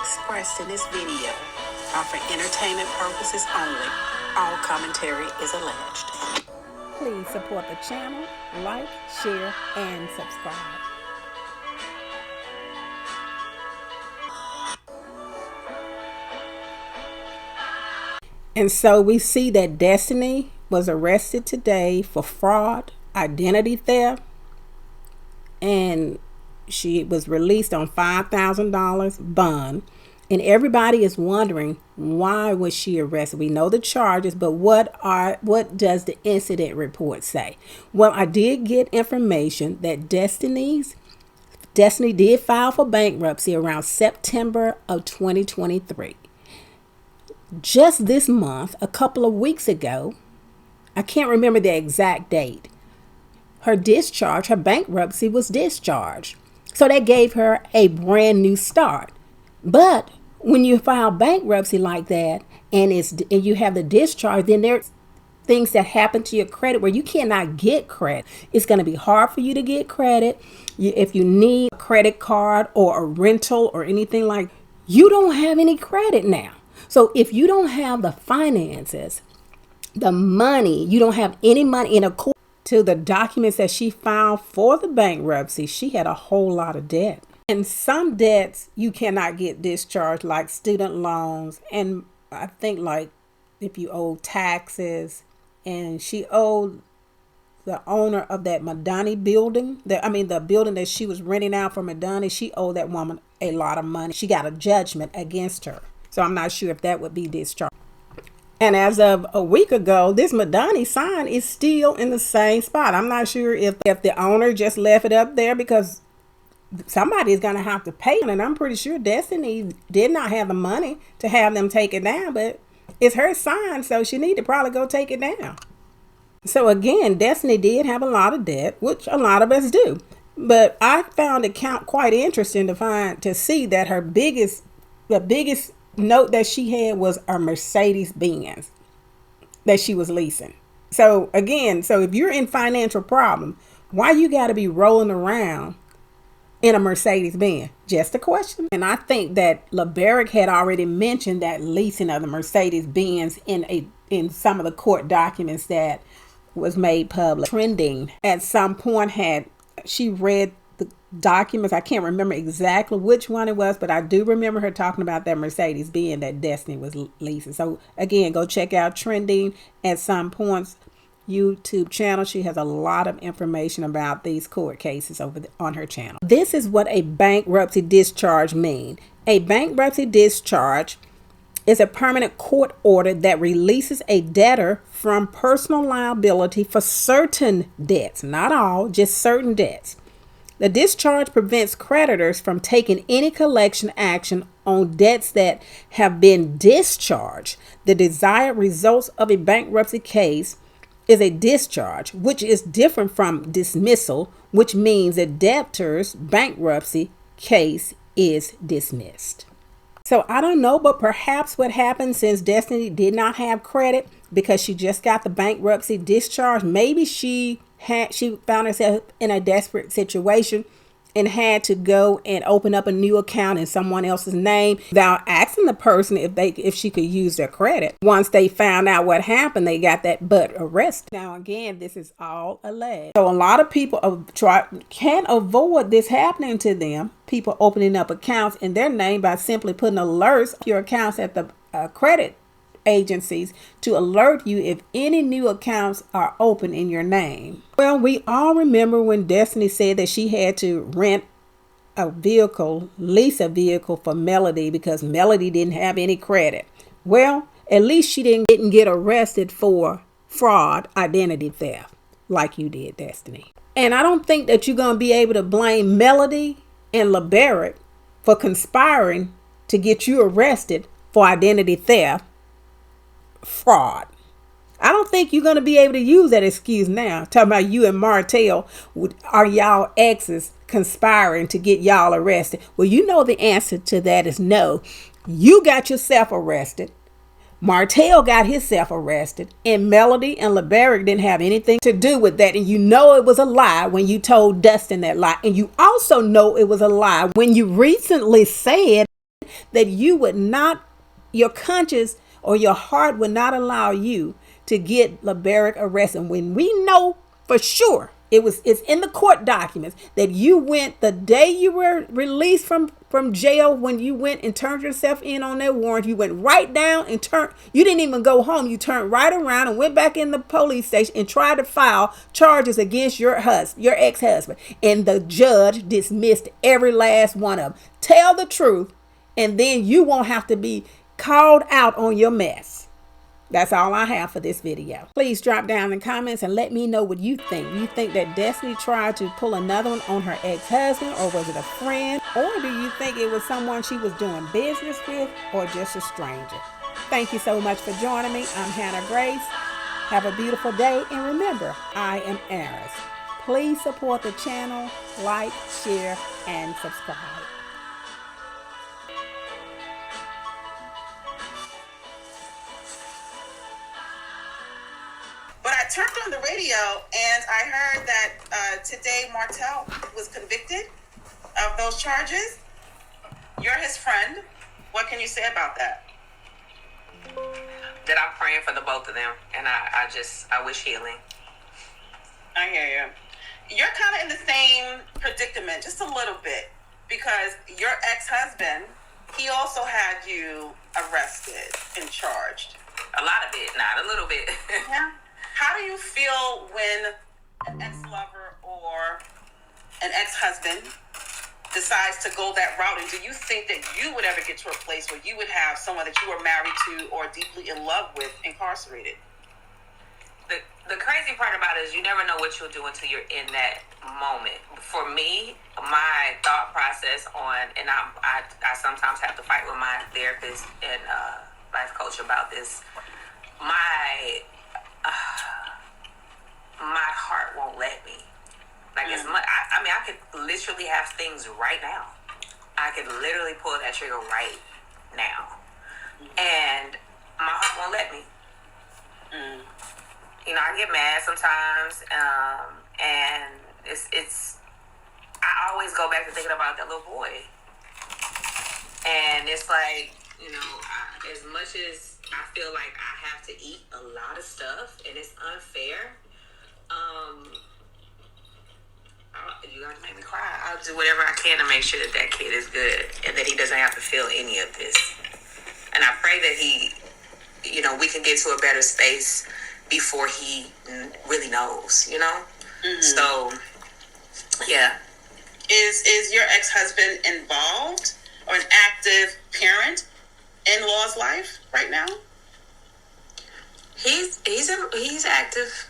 expressed in this video are for entertainment purposes only. All commentary is alleged. Please support the channel, like, share, and subscribe. And so we see that Destiny was arrested today for fraud, identity theft, and she was released on $5,000 bond. And everybody is wondering, why was she arrested? We know the charges, but what does the incident report say? Well, I did get information that Destiny did file for bankruptcy around September of 2023. Just this month, a couple of weeks ago, I can't remember the exact date, her bankruptcy was discharged. So that gave her a brand new start. But when you file bankruptcy like that and you have the discharge, then there's things that happen to your credit where you cannot get credit. It's going to be hard for you to get credit. If you need a credit card or a rental or anything like that, you don't have any credit now. So if you don't have the finances, the money, you don't have any money in accordance to the documents that she filed for the bankruptcy, she had a whole lot of debt. And some debts you cannot get discharged, like student loans. And I think like if you owe taxes, and she owed the owner of that Madani building, the building that she was renting out for Madani, she owed that woman a lot of money. She got a judgment against her. So I'm not sure if that would be discharged. And as of a week ago, this Madani sign is still in the same spot. I'm not sure if the owner just left it up there because somebody is going to have to pay. And I'm pretty sure Destiny did not have the money to have them take it down, but it's her sign, so she need to probably go take it down. So again, Destiny did have a lot of debt, which a lot of us do. But I found it quite interesting to see that the biggest note that she had was a Mercedes-Benz that she was leasing. So again, if you're in financial problem, why you got to be rolling around in a Mercedes-Benz? Just a question. And I think that LeBaric had already mentioned that leasing of the Mercedes-Benz in some of the court documents that was made public. Trending at some point she read the documents. I can't remember exactly which one it was, but I do remember her talking about that Mercedes-Benz that Destiny was leasing. So again, go check out Trending at some points YouTube channel. She has a lot of information about these court cases on her channel. This is what a bankruptcy discharge means. A bankruptcy discharge is a permanent court order that releases a debtor from personal liability for certain debts, not all, just certain debts. The discharge prevents creditors from taking any collection action on debts that have been discharged. The desired results of a bankruptcy case is a discharge, which is different from dismissal, which means a debtor's bankruptcy case is dismissed. So I don't know, but perhaps what happened, since Destiny did not have credit because she just got the bankruptcy discharge, maybe she found herself in a desperate situation and had to go and open up a new account in someone else's name without asking the person if she could use their credit. Once they found out what happened, they got that butt arrested. Now again, this is all alleged. So a lot of people can avoid this happening to them. People opening up accounts in their name by simply putting alerts on your accounts at the credit agencies to alert you if any new accounts are open in your name. Well, we all remember when Destiny said that she had to lease a vehicle for Melody because Melody didn't have any credit. Well, at least she didn't get arrested for fraud, identity theft like you did, Destiny. And I don't think that you're going to be able to blame Melody and LeBaric for conspiring to get you arrested for identity theft, fraud. I don't think you're going to be able to use that excuse now. Talking about you and Martell, are y'all exes conspiring to get y'all arrested? Well, you know the answer to that is no. You got yourself arrested. Martell got himself arrested, and Melody and LeBaric didn't have anything to do with that. And you know it was a lie when you told Dustin that lie. And you also know it was a lie when you recently said that you would not, your conscience or your heart would not allow you to get LeBaric arrested. When we know for sure, it's in the court documents that you went the day you were released from jail, when you went and turned yourself in on that warrant, you went right down and you didn't even go home. You turned right around and went back in the police station and tried to file charges against your ex-husband. And the judge dismissed every last one of them. Tell the truth, and then you won't have to be called out on your mess. That's all I have for this video. Please drop down in the comments and let me know what you think. Do you think that Destiny tried to pull another one on her ex-husband, or was it a friend? Or do you think it was someone she was doing business with, or just a stranger? Thank you so much for joining me. I'm Hannah Grace. Have a beautiful day, and remember, I am Aris. Please support the channel, like, share, and subscribe. But I turned on the radio and I heard that today Martell was convicted of those charges. You're his friend. What can you say about that? That I'm praying for the both of them, and I wish healing. I hear you. You're kind of in the same predicament, just a little bit, because your ex-husband, he also had you arrested and charged. A lot of it, not a little bit. Yeah. How do you feel when an ex-lover or an ex-husband decides to go that route? And do you think that you would ever get to a place where you would have someone that you were married to or deeply in love with incarcerated? The crazy part about it is you never know what you'll do until you're in that moment. For me, my thought process and I sometimes have to fight with my therapist and life coach about this. My heart won't let me. Like, as much, I mean, I could literally have things right now. I could literally pull that trigger right now, and my heart won't let me. You know, I get mad sometimes, and it's. I always go back to thinking about that little boy, and it's like, you know, as much as I feel like I have to eat a lot of stuff, and it's unfair. You gotta make me cry. I'll do whatever I can to make sure that that kid is good and that he doesn't have to feel any of this. And I pray that he, you know, we can get to a better space before he really knows, you know? So, yeah. Is your ex-husband involved or an active parent in Law's life right now? He's active.